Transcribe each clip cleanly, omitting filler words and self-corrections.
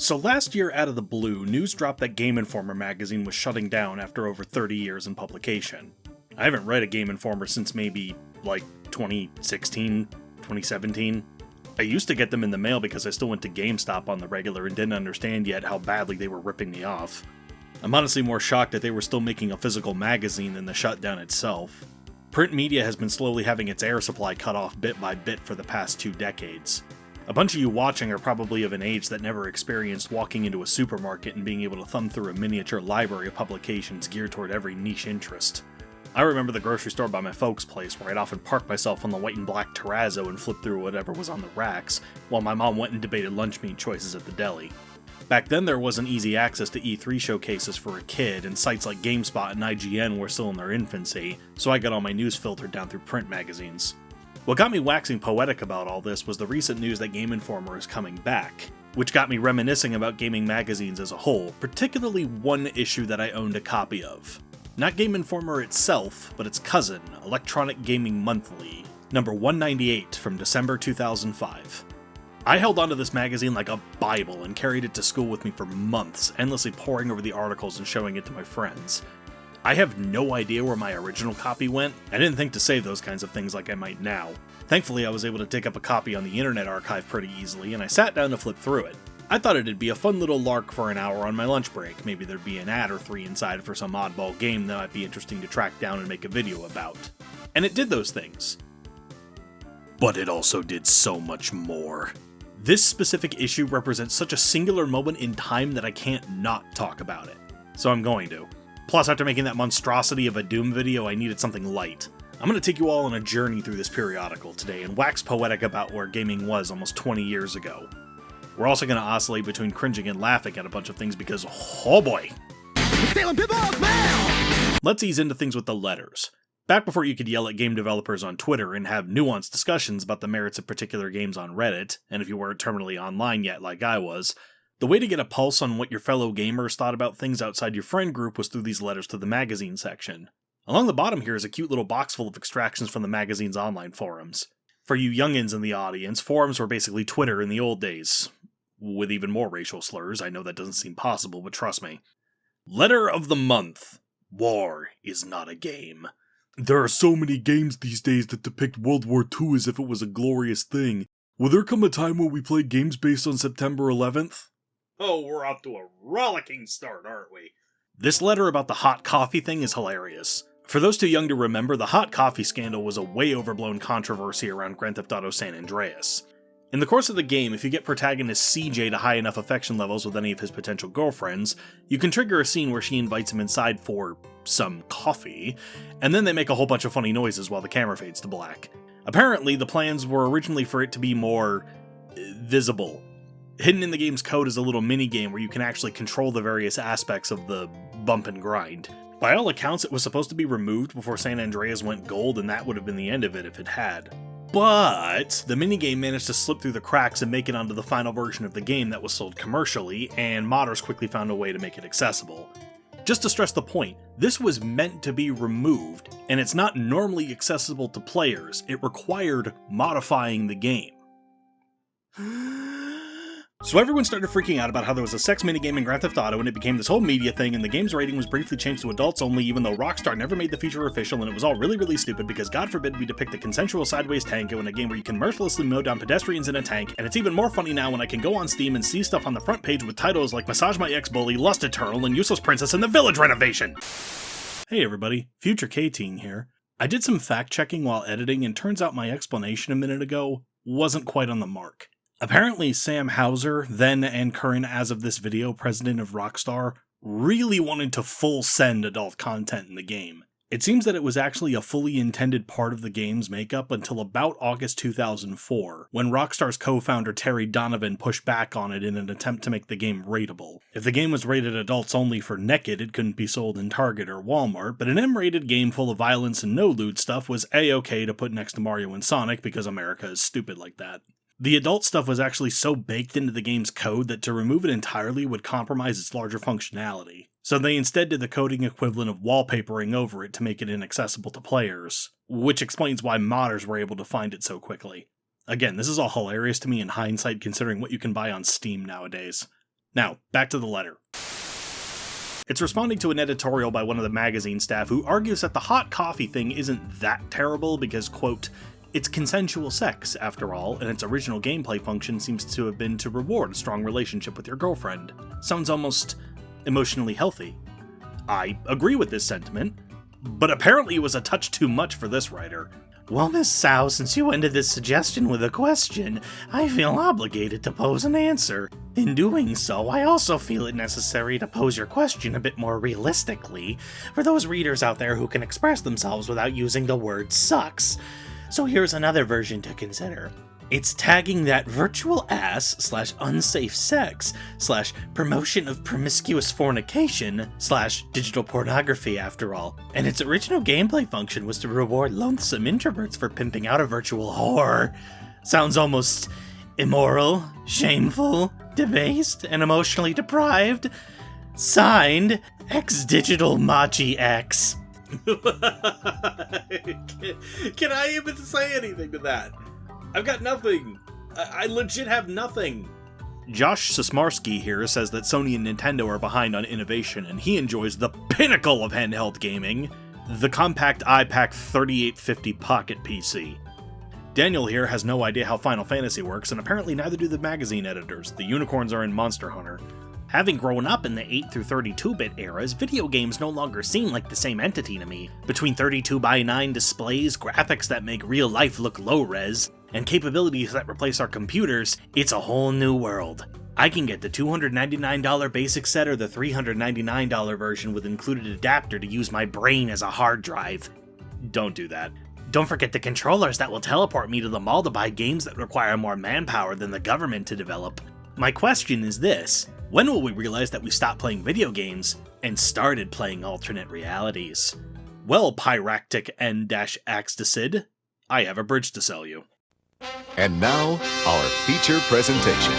So last year, out of the blue, news dropped that Game Informer magazine was shutting down after over 30 years in publication. I haven't read a Game Informer since maybe, 2016, 2017. I used to get them in the mail because I still went to GameStop on the regular and didn't understand yet how badly they were ripping me off. I'm honestly more shocked that they were still making a physical magazine than the shutdown itself. Print media has been slowly having its air supply cut off bit by bit for the past 2 decades. A bunch of you watching are probably of an age that never experienced walking into a supermarket and being able to thumb through a miniature library of publications geared toward every niche interest. I remember the grocery store by my folks' place where I'd often park myself on the white and black terrazzo and flip through whatever was on the racks, while my mom went and debated lunch meat choices at the deli. Back then there wasn't easy access to E3 showcases for a kid, and sites like GameSpot and IGN were still in their infancy, so I got all my news filtered down through print magazines. What got me waxing poetic about all this was the recent news that Game Informer is coming back, which got me reminiscing about gaming magazines as a whole, particularly one issue that I owned a copy of. Not Game Informer itself, but its cousin, Electronic Gaming Monthly, number 198 from December 2005. I held onto this magazine like a Bible and carried it to school with me for months, endlessly poring over the articles and showing it to my friends. I have no idea where my original copy went. I didn't think to save those kinds of things like I might now. Thankfully, I was able to dig up a copy on the Internet Archive pretty easily, and I sat down to flip through it. I thought it'd be a fun little lark for an hour on my lunch break. Maybe there'd be an ad or 3 inside for some oddball game that might be interesting to track down and make a video about. And it did those things. But it also did so much more. This specific issue represents such a singular moment in time that I can't not talk about it. So I'm going to. Plus, after making that monstrosity of a Doom video, I needed something light. I'm going to take you all on a journey through this periodical today and wax poetic about where gaming was almost 20 years ago. We're also going to oscillate between cringing and laughing at a bunch of things because, oh boy! Let's ease into things with the letters. Back before you could yell at game developers on Twitter and have nuanced discussions about the merits of particular games on Reddit, and if you weren't terminally online yet like I was, the way to get a pulse on what your fellow gamers thought about things outside your friend group was through these letters to the magazine section. Along the bottom here is a cute little box full of extractions from the magazine's online forums. For you youngins in the audience, forums were basically Twitter in the old days. With even more racial slurs, I know that doesn't seem possible, but trust me. Letter of the Month. War is not a game. There are so many games these days that depict World War II as if it was a glorious thing. Will there come a time when we play games based on September 11th? Oh, we're off to a rollicking start, aren't we? This letter about the hot coffee thing is hilarious. For those too young to remember, the hot coffee scandal was a way overblown controversy around Grand Theft Auto San Andreas. In the course of the game, if you get protagonist CJ to high enough affection levels with any of his potential girlfriends, you can trigger a scene where she invites him inside for some coffee, and then they make a whole bunch of funny noises while the camera fades to black. Apparently, the plans were originally for it to be more visible. Hidden in the game's code is a little mini-game where you can actually control the various aspects of the bump and grind. By all accounts, it was supposed to be removed before San Andreas went gold, and that would have been the end of it if it had. But the minigame managed to slip through the cracks and make it onto the final version of the game that was sold commercially, and modders quickly found a way to make it accessible. Just to stress the point, this was meant to be removed, and it's not normally accessible to players. It required modifying the game. So everyone started freaking out about how there was a sex minigame in Grand Theft Auto, and it became this whole media thing, and the game's rating was briefly changed to adults only, even though Rockstar never made the feature official, and it was all really stupid because God forbid we depict a consensual sideways tango in a game where you can mercilessly mow down pedestrians in a tank, and it's even more funny now when I can go on Steam and see stuff on the front page with titles like Massage My Ex-Bully, Lust Eternal, and Useless Princess and the Village Renovation! Hey everybody, Future K-Teen here. I did some fact-checking while editing, and turns out my explanation a minute ago wasn't quite on the mark. Apparently, Sam Houser, then and current as of this video president of Rockstar, really wanted to full send adult content in the game. It seems that it was actually a fully intended part of the game's makeup until about August 2004, when Rockstar's co-founder Terry Donovan pushed back on it in an attempt to make the game rateable. If the game was rated adults only for naked, it couldn't be sold in Target or Walmart, but an M-rated game full of violence and no lewd stuff was A-okay to put next to Mario and Sonic because America is stupid like that. The adult stuff was actually so baked into the game's code that to remove it entirely would compromise its larger functionality, so they instead did the coding equivalent of wallpapering over it to make it inaccessible to players, which explains why modders were able to find it so quickly. Again, this is all hilarious to me in hindsight considering what you can buy on Steam nowadays. Now, back to the letter. It's responding to an editorial by one of the magazine staff who argues that the hot coffee thing isn't that terrible because, quote, it's consensual sex, after all, and its original gameplay function seems to have been to reward a strong relationship with your girlfriend. Sounds almost emotionally healthy. I agree with this sentiment, but apparently it was a touch too much for this writer. Well, Miss Sow, since you ended this suggestion with a question, I feel obligated to pose an answer. In doing so, I also feel it necessary to pose your question a bit more realistically, for those readers out there who can express themselves without using the word sucks. So here's another version to consider. It's tagging that virtual ass / unsafe sex / promotion of promiscuous fornication / digital pornography after all. And its original gameplay function was to reward loathsome introverts for pimping out a virtual whore. Sounds almost immoral, shameful, debased, and emotionally deprived. Signed, X-Digital Machi X. Can I even say anything to that? I've got nothing. I legit have nothing. Josh Sosmarski here says that Sony and Nintendo are behind on innovation, and he enjoys the pinnacle of handheld gaming, the compact iPac 3850 Pocket PC. Daniel here has no idea how Final Fantasy works, and apparently neither do the magazine editors. The unicorns are in Monster Hunter. Having grown up in the 8 through 32-bit eras, video games no longer seem like the same entity to me. Between 32:9 displays, graphics that make real life look low-res, and capabilities that replace our computers, it's a whole new world. I can get the $299 basic set or the $399 version with included adapter to use my brain as a hard drive. Don't do that. Don't forget the controllers that will teleport me to the mall to buy games that require more manpower than the government to develop. My question is this: when will we realize that we stopped playing video games and started playing alternate realities? Well, Pyractic N-Axticid, I have a bridge to sell you. And now, our feature presentation.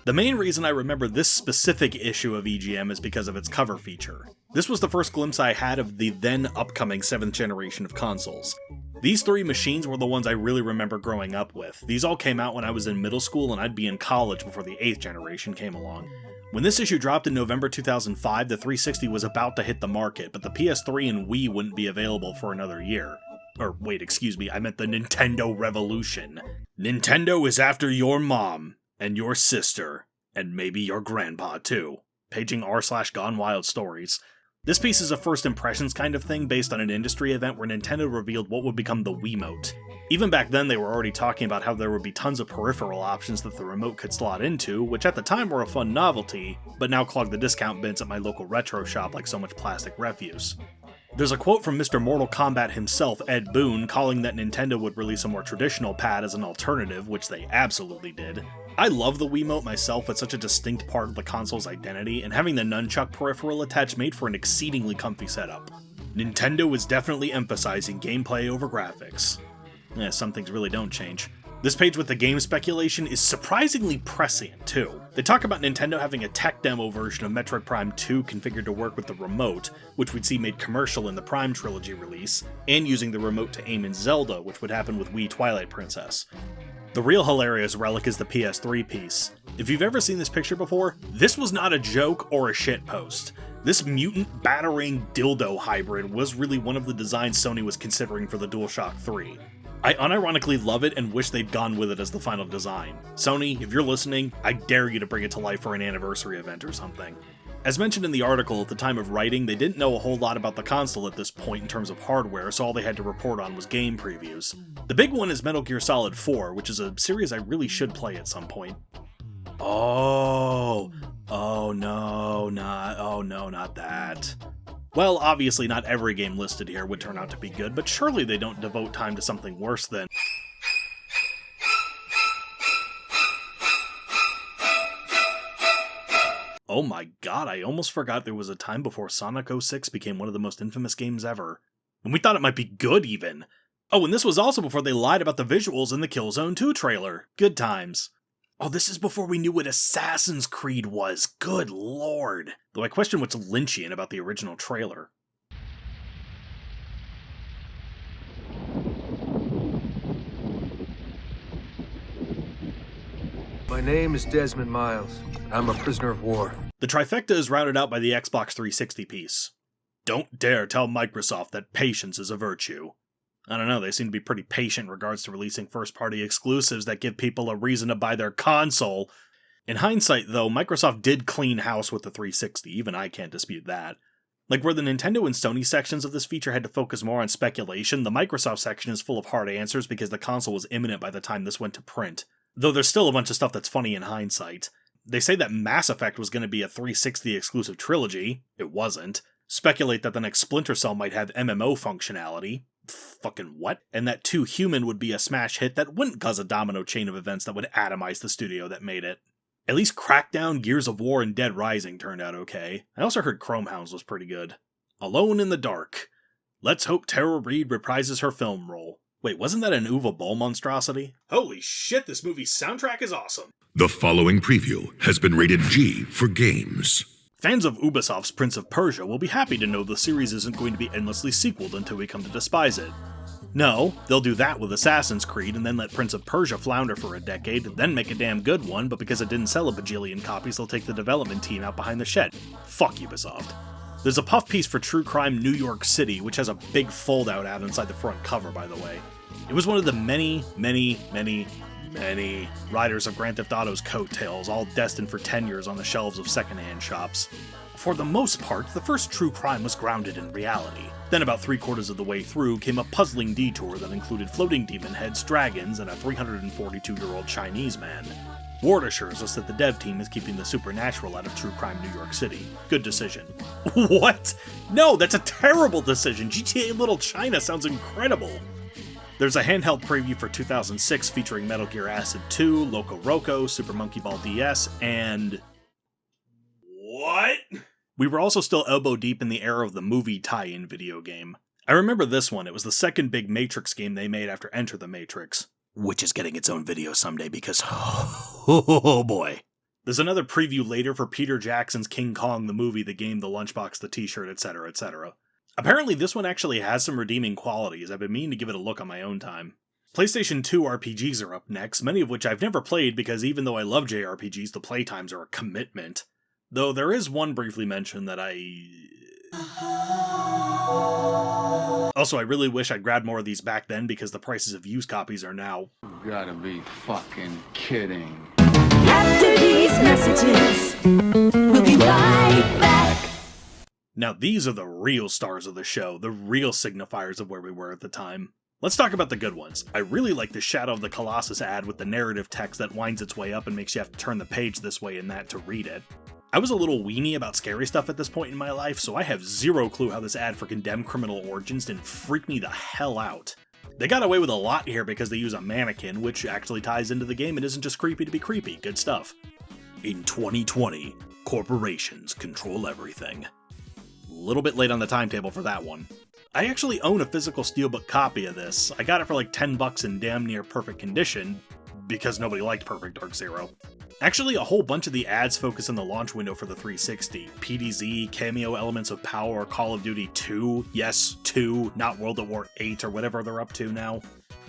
The main reason I remember this specific issue of EGM is because of its cover feature. This was the first glimpse I had of the then upcoming 7th generation of consoles. These 3 machines were the ones I really remember growing up with. These all came out when I was in middle school and I'd be in college before the 8th generation came along. When this issue dropped in November 2005, the 360 was about to hit the market, but the PS3 and Wii wouldn't be available for another year. Or wait, excuse me, I meant the Nintendo Revolution. Nintendo is after your mom, and your sister, and maybe your grandpa too. Paging r/Gone Wild Stories. This piece is a first impressions kind of thing based on an industry event where Nintendo revealed what would become the Wiimote. Even back then they were already talking about how there would be tons of peripheral options that the remote could slot into, which at the time were a fun novelty, but now clog the discount bins at my local retro shop like so much plastic refuse. There's a quote from Mr. Mortal Kombat himself, Ed Boon, calling that Nintendo would release a more traditional pad as an alternative, which they absolutely did. I love the Wiimote myself, it's such a distinct part of the console's identity, and having the nunchuck peripheral attached made for an exceedingly comfy setup. Nintendo is definitely emphasizing gameplay over graphics. Some things really don't change. This page with the game speculation is surprisingly prescient, too. They talk about Nintendo having a tech demo version of Metroid Prime 2 configured to work with the remote, which we'd see made commercial in the Prime Trilogy release, and using the remote to aim in Zelda, which would happen with Wii Twilight Princess. The real hilarious relic is the PS3 piece. If you've ever seen this picture before, this was not a joke or a shitpost. This mutant battering dildo hybrid was really one of the designs Sony was considering for the DualShock 3. I unironically love it and wish they'd gone with it as the final design. Sony, if you're listening, I dare you to bring it to life for an anniversary event or something. As mentioned in the article, at the time of writing, they didn't know a whole lot about the console at this point in terms of hardware, so all they had to report on was game previews. The big one is Metal Gear Solid 4, which is a series I really should play at some point. Oh no, not that. Well, obviously not every game listed here would turn out to be good, but surely they don't devote time to something worse than... Oh my god, I almost forgot there was a time before Sonic 06 became one of the most infamous games ever. And we thought it might be good, even. Oh, and this was also before they lied about the visuals in the Killzone 2 trailer. Good times. Oh, this is before we knew what Assassin's Creed was. Good lord. Though I question what's Lynchian about the original trailer. My name is Desmond Miles. I'm a prisoner of war. The trifecta is rounded out by the Xbox 360 piece. Don't dare tell Microsoft that patience is a virtue. I don't know, they seem to be pretty patient in regards to releasing first-party exclusives that give people a reason to buy their console. In hindsight, though, Microsoft did clean house with the 360, even I can't dispute that. Like where the Nintendo and Sony sections of this feature had to focus more on speculation, the Microsoft section is full of hard answers because the console was imminent by the time this went to print. Though there's still a bunch of stuff that's funny in hindsight. They say that Mass Effect was going to be a 360 exclusive trilogy. It wasn't. Speculate that the next Splinter Cell might have MMO functionality. Fucking what? And that 2 Human would be a smash hit that wouldn't cause a domino chain of events that would atomize the studio that made it. At least Crackdown, Gears of War, and Dead Rising turned out okay. I also heard Chromehounds was pretty good. Alone in the Dark. Let's hope Tara Reid reprises her film role. Wait, wasn't that an Uwe Boll monstrosity? Holy shit, this movie's soundtrack is awesome! The following preview has been rated G for games. Fans of Ubisoft's Prince of Persia will be happy to know the series isn't going to be endlessly sequeled until we come to despise it. No, they'll do that with Assassin's Creed and then let Prince of Persia flounder for a decade, then make a damn good one, but because it didn't sell a bajillion copies, they'll take the development team out behind the shed. Fuck Ubisoft. There's a puff piece for True Crime New York City, which has a big fold-out ad inside the front cover, by the way. It was one of the many riders of Grand Theft Auto's coattails, all destined for tenures on the shelves of secondhand shops. For the most part, the first True Crime was grounded in reality. Then about 3/4 of the way through came a puzzling detour that included floating demon heads, dragons, and a 342-year-old Chinese man. Ward assures us that the dev team is keeping the supernatural out of True Crime New York City. Good decision. What? No, that's a terrible decision! GTA Little China sounds incredible! There's a handheld preview for 2006 featuring Metal Gear Acid 2, Loco Roco, Super Monkey Ball DS, and... What? We were also still elbow deep in the era of the movie tie-in video game. I remember this one, it was the second big Matrix game they made after Enter the Matrix. Which is getting its own video someday because, oh boy. There's another preview later for Peter Jackson's King Kong, the movie, the game, the lunchbox, the t-shirt, etc., etc. Apparently this one actually has some redeeming qualities. I've been meaning to give it a look on my own time. PlayStation 2 RPGs are up next, many of which I've never played because even though I love JRPGs, the playtimes are a commitment. Though there is one briefly mentioned that Also, I really wish I'd grabbed more of these back then because the prices of used copies are now... You gotta be fucking kidding. After these messages, we'll be right back. Now these are the real stars of the show, the real signifiers of where we were at the time. Let's talk about the good ones. I really like the Shadow of the Colossus ad with the narrative text that winds its way up and makes you have to turn the page this way and that to read it. I was a little weenie about scary stuff at this point in my life, so I have zero clue how this ad for Condemned Criminal Origins didn't freak me the hell out. They got away with a lot here because they use a mannequin, which actually ties into the game and isn't just creepy to be creepy. Good stuff. In 2020, corporations control everything. A little bit late on the timetable for that one. I actually own a physical steelbook copy of this. I got it for like $10 in damn near perfect condition, because nobody liked Perfect Dark Zero. Actually, a whole bunch of the ads focus on the launch window for the 360. PDZ, cameo elements of Power, Call of Duty 2, yes, 2, not World at War 8 or whatever they're up to now.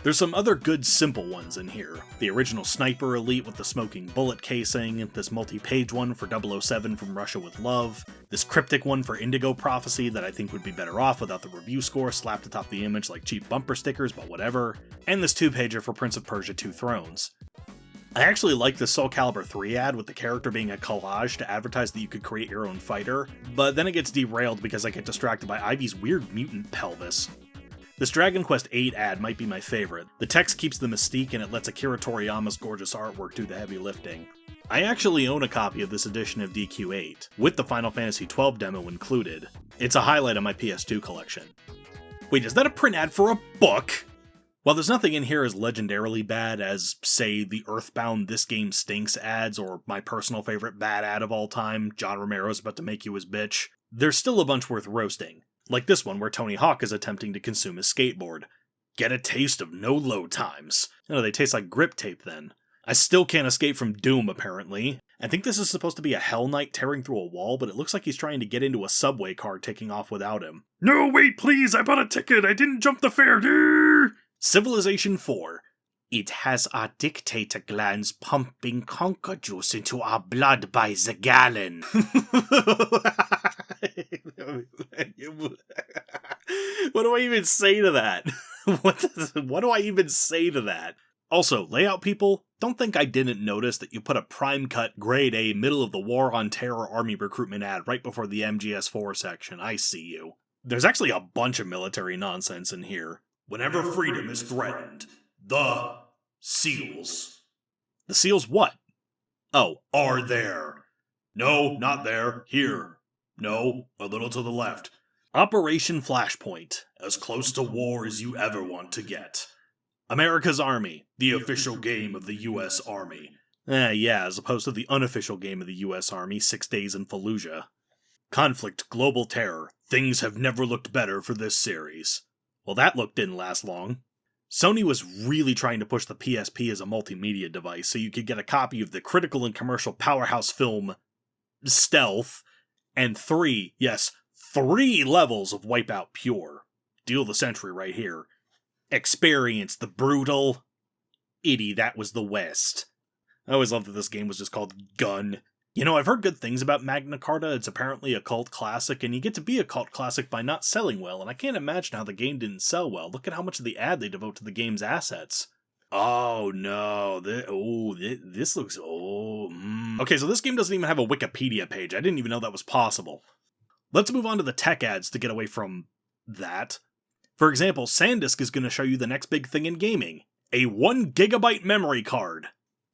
There's some other good simple ones in here. The original Sniper Elite with the smoking bullet casing, this multi-page one for 007 from Russia with Love, this cryptic one for Indigo Prophecy that I think would be better off without the review score slapped atop the image like cheap bumper stickers, but whatever, and this 2-pager for Prince of Persia 2 Thrones. I actually like the Soul Calibur 3 ad with the character being a collage to advertise that you could create your own fighter, but then it gets derailed because I get distracted by Ivy's weird mutant pelvis. This Dragon Quest VIII ad might be my favorite. The text keeps the mystique and it lets Akira Toriyama's gorgeous artwork do the heavy lifting. I actually own a copy of this edition of DQ8, with the Final Fantasy XII demo included. It's a highlight of my PS2 collection. Wait, is that a print ad for a book? While there's nothing in here as legendarily bad as, say, the Earthbound This Game Stinks ads or my personal favorite bad ad of all time, John Romero's about to make you his bitch, there's still a bunch worth roasting. Like this one where Tony Hawk is attempting to consume his skateboard. Get a taste of no load times. Oh, they taste like grip tape then. I still can't escape from Doom, apparently. I think this is supposed to be a Hell Knight tearing through a wall, but it looks like he's trying to get into a subway car taking off without him. No, wait, please, I bought a ticket, I didn't jump the fare, Civilization 4. It has our dictator glands pumping conker juice into our blood by the gallon. What do I even say to that? What do I even say to that? Also, layout people, don't think I didn't notice that you put a prime cut, grade A, middle of the War on Terror Army recruitment ad right before the MGS4 section. I see you. There's actually a bunch of military nonsense in here. Whenever freedom is threatened, the SEALs. The SEALs what? Oh, are there. No, not there. Here. No, a little to the left. Operation Flashpoint, as close to war as you ever want to get. America's Army, the official game of the U.S. Army. Yeah, as opposed to the unofficial game of the U.S. Army, 6 Days in Fallujah. Conflict, Global Terror. Things have never looked better for this series. Well, that look didn't last long. Sony was really trying to push the PSP as a multimedia device so you could get a copy of the critical and commercial powerhouse film Stealth, and 3 levels of Wipeout Pure. Deal of the century right here. Experience the brutal. Itty, that was the West. I always loved that this game was just called Gun. You know, I've heard good things about Magna Carta. It's apparently a cult classic, and you get to be a cult classic by not selling well, and I can't imagine how the game didn't sell well. Look at how much of the ad they devote to the game's assets. Oh no, this looks... Okay, so this game doesn't even have a Wikipedia page. I didn't even know that was possible. Let's move on to the tech ads to get away from that. For example, SanDisk is going to show you the next big thing in gaming. A 1 GB memory card.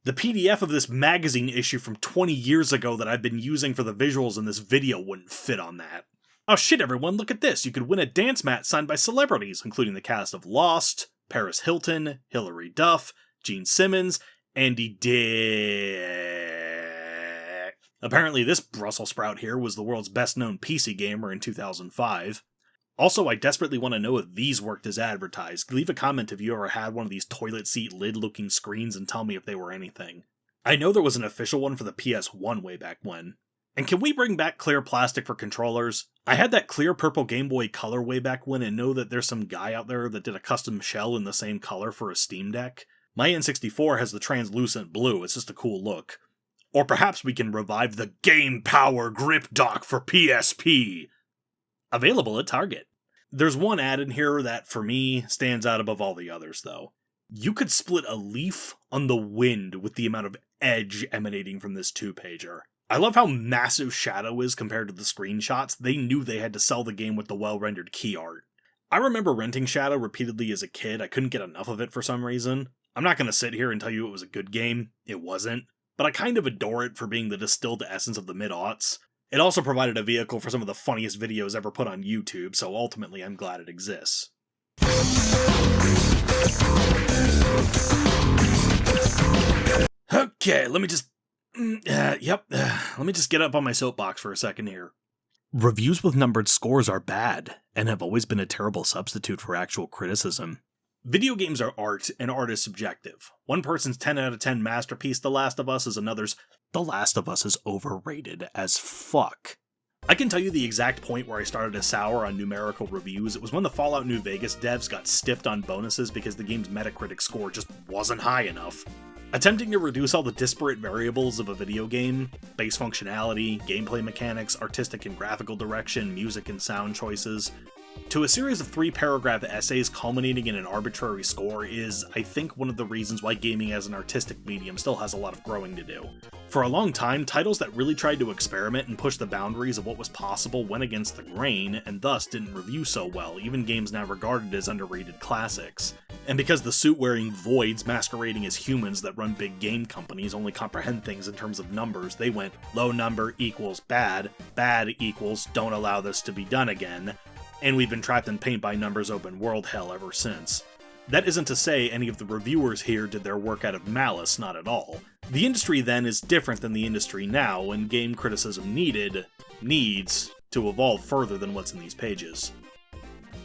The PDF of this magazine issue from 20 years ago that I've been using for the visuals in this video wouldn't fit on that. Oh shit everyone, look at this! You could win a dance mat signed by celebrities, including the cast of Lost, Paris Hilton, Hilary Duff, Gene Simmons, Andy Dick. Apparently this Brussels sprout here was the world's best known PC gamer in 2005. Also, I desperately want to know if these worked as advertised. Leave a comment if you ever had one of these toilet seat lid-looking screens and tell me if they were anything. I know there was an official one for the PS1 way back when. And can we bring back clear plastic for controllers? I had that clear purple Game Boy Color way back when and know that there's some guy out there that did a custom shell in the same color for a Steam Deck. My N64 has the translucent blue, it's just a cool look. Or perhaps we can revive the Game Power Grip Dock for PSP. Available at Target. There's one ad in here that, for me, stands out above all the others, though. You could split a leaf on the wind with the amount of edge emanating from this 2-pager. I love how massive Shadow is compared to the screenshots. They knew they had to sell the game with the well-rendered key art. I remember renting Shadow repeatedly as a kid. I couldn't get enough of it for some reason. I'm not going to sit here and tell you it was a good game. It wasn't. But I kind of adore it for being the distilled essence of the mid-aughts. It also provided a vehicle for some of the funniest videos ever put on YouTube, so ultimately I'm glad it exists. Okay, let me just... let me just get up on my soapbox for a second here. Reviews with numbered scores are bad, and have always been a terrible substitute for actual criticism. Video games are art, and art is subjective. One person's 10 out of 10 masterpiece, The Last of Us, is another's The Last of Us is overrated as fuck. I can tell you the exact point where I started to sour on numerical reviews. It was when the Fallout New Vegas devs got stiffed on bonuses because the game's Metacritic score just wasn't high enough. Attempting to reduce all the disparate variables of a video game, base functionality, gameplay mechanics, artistic and graphical direction, music and sound choices, to a series of 3-paragraph essays culminating in an arbitrary score is, I think, one of the reasons why gaming as an artistic medium still has a lot of growing to do. For a long time, titles that really tried to experiment and push the boundaries of what was possible went against the grain, and thus didn't review so well, even games now regarded as underrated classics. And because the suit-wearing voids masquerading as humans that run big game companies only comprehend things in terms of numbers, they went low number equals bad, bad equals don't allow this to be done again, and we've been trapped in paint-by-numbers open world hell ever since. That isn't to say any of the reviewers here did their work out of malice, not at all. The industry then is different than the industry now, and game criticism needs to evolve further than what's in these pages.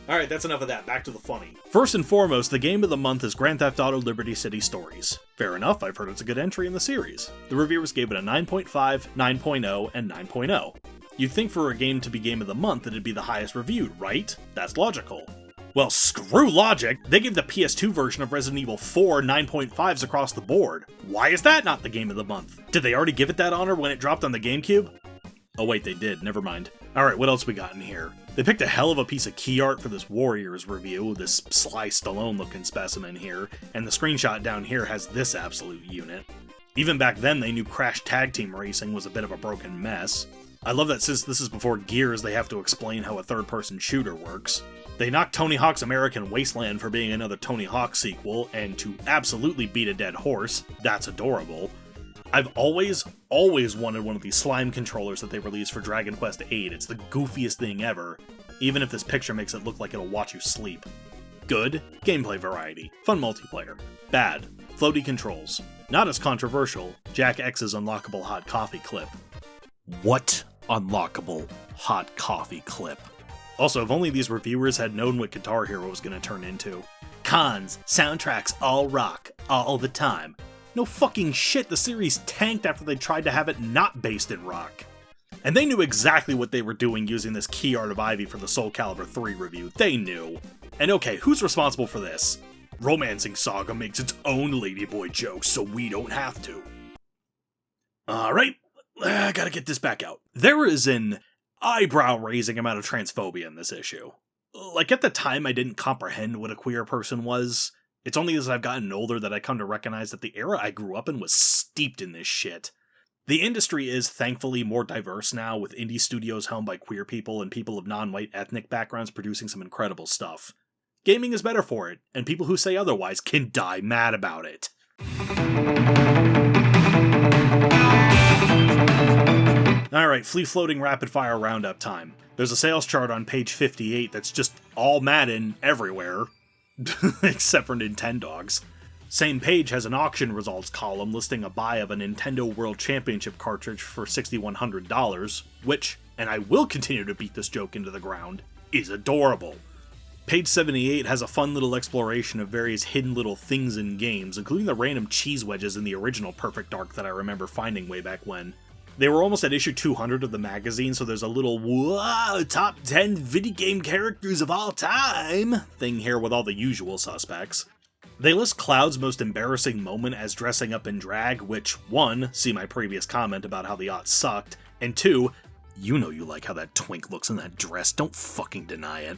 Alright, that's enough of that, back to the funny. First and foremost, the game of the month is Grand Theft Auto Liberty City Stories. Fair enough, I've heard it's a good entry in the series. The reviewers gave it a 9.5, 9.0, and 9.0. You'd think for a game to be Game of the Month it'd be the highest reviewed, right? That's logical. Well, screw logic! They gave the PS2 version of Resident Evil 4 9.5s across the board. Why is that not the game of the month? Did they already give it that honor when it dropped on the GameCube? Oh wait, they did, never mind. Alright, what else we got in here? They picked a hell of a piece of key art for this Warriors review, this Sly Stallone looking specimen here, and the screenshot down here has this absolute unit. Even back then they knew Crash Tag Team Racing was a bit of a broken mess. I love that since this is before Gears, they have to explain how a third-person shooter works. They knocked Tony Hawk's American Wasteland for being another Tony Hawk sequel, and to absolutely beat a dead horse, that's adorable. I've always wanted one of these slime controllers that they released for Dragon Quest VIII. It's the goofiest thing ever, even if this picture makes it look like it'll watch you sleep. Good, gameplay variety, fun multiplayer. Bad, floaty controls. Not as controversial, Jack X's unlockable hot coffee clip. What unlockable hot coffee clip? Also, if only these reviewers had known what Guitar Hero was going to turn into. Cons, soundtracks all rock, all the time. No fucking shit, the series tanked after they tried to have it not based in rock. And they knew exactly what they were doing using this key art of Ivy for the Soul Calibur 3 review. They knew. And okay, who's responsible for this? Romancing Saga makes its own Ladyboy jokes, so we don't have to. Alright, I gotta get this back out. There is an eyebrow-raising amount of transphobia in this issue. Like, at the time, I didn't comprehend what a queer person was. It's only as I've gotten older that I come to recognize that the era I grew up in was steeped in this shit. The industry is thankfully more diverse now, with indie studios helmed by queer people and people of non-white ethnic backgrounds producing some incredible stuff. Gaming is better for it, and people who say otherwise can die mad about it. Alright, free-floating rapid-fire roundup time. There's a sales chart on page 58 that's just all Madden everywhere. Except for Nintendogs. Same page has an auction results column listing a buy of a Nintendo World Championship cartridge for $6,100, which, and I will continue to beat this joke into the ground, is adorable. Page 78 has a fun little exploration of various hidden little things in games, including the random cheese wedges in the original Perfect Dark that I remember finding way back when. They were almost at issue 200 of the magazine, so there's a little "Whoa, top 10 video game characters of all time" thing here with all the usual suspects. They list Cloud's most embarrassing moment as dressing up in drag, which, 1, see my previous comment about how the aughts sucked, and 2, you know you like how that twink looks in that dress, don't fucking deny it.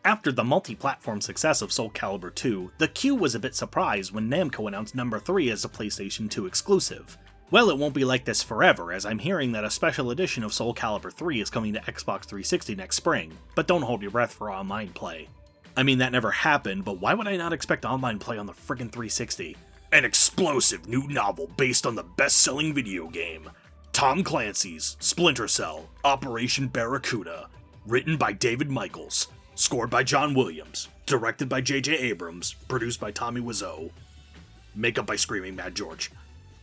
After the multi-platform success of Soul Calibur 2, the Q was a bit surprised when Namco announced number 3 as a PlayStation 2 exclusive. Well, it won't be like this forever, as I'm hearing that a special edition of Soul Calibur 3 is coming to Xbox 360 next spring, but don't hold your breath for online play. I mean, that never happened, but why would I not expect online play on the friggin' 360? An explosive new novel based on the best-selling video game, Tom Clancy's Splinter Cell, Operation Barracuda, written by David Michaels, scored by John Williams, directed by J.J. Abrams, produced by Tommy Wiseau, makeup by Screaming Mad George.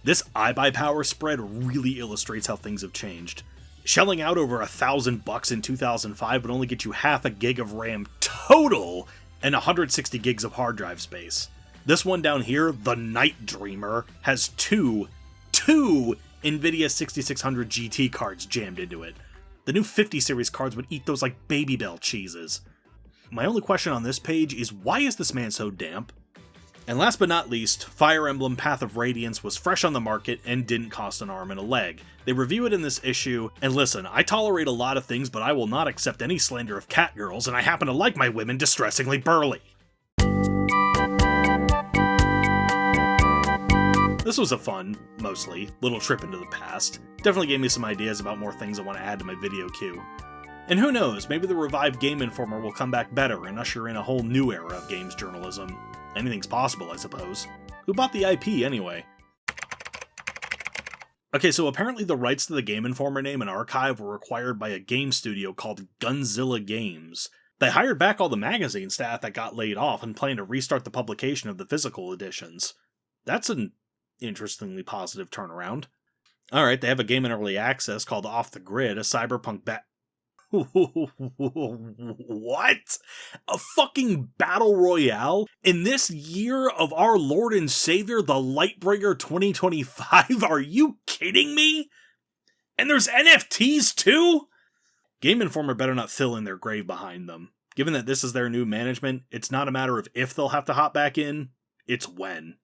This iBuyPower spread really illustrates how things have changed. Shelling out over $1,000 in 2005 would only get you half a gig of RAM total and 160 gigs of hard drive space. This one down here, the Night Dreamer, has two NVIDIA 6600 GT cards jammed into it. The new 50 series cards would eat those like Baby Bell cheeses. My only question on this page is, why is this man so damp? And last but not least, Fire Emblem Path of Radiance was fresh on the market and didn't cost an arm and a leg. They review it in this issue, and listen, I tolerate a lot of things, but I will not accept any slander of cat girls, and I happen to like my women distressingly burly. This was a fun, mostly, little trip into the past. Definitely gave me some ideas about more things I want to add to my video queue. And who knows, maybe the revived Game Informer will come back better and usher in a whole new era of games journalism. Anything's possible, I suppose. Who bought the IP, anyway? Okay, so apparently the rights to the Game Informer name and archive were acquired by a game studio called Gunzilla Games. They hired back all the magazine staff that got laid off and plan to restart the publication of the physical editions. That's an interestingly positive turnaround. Alright, they have a game in early access called Off the Grid, a cyberpunk What? A fucking battle royale? In this year of our Lord and Savior, the Lightbringer 2025? Are you kidding me? And there's NFTs too? Game Informer better not fill in their grave behind them. Given that this is their new management, it's not a matter of if they'll have to hop back in, it's when.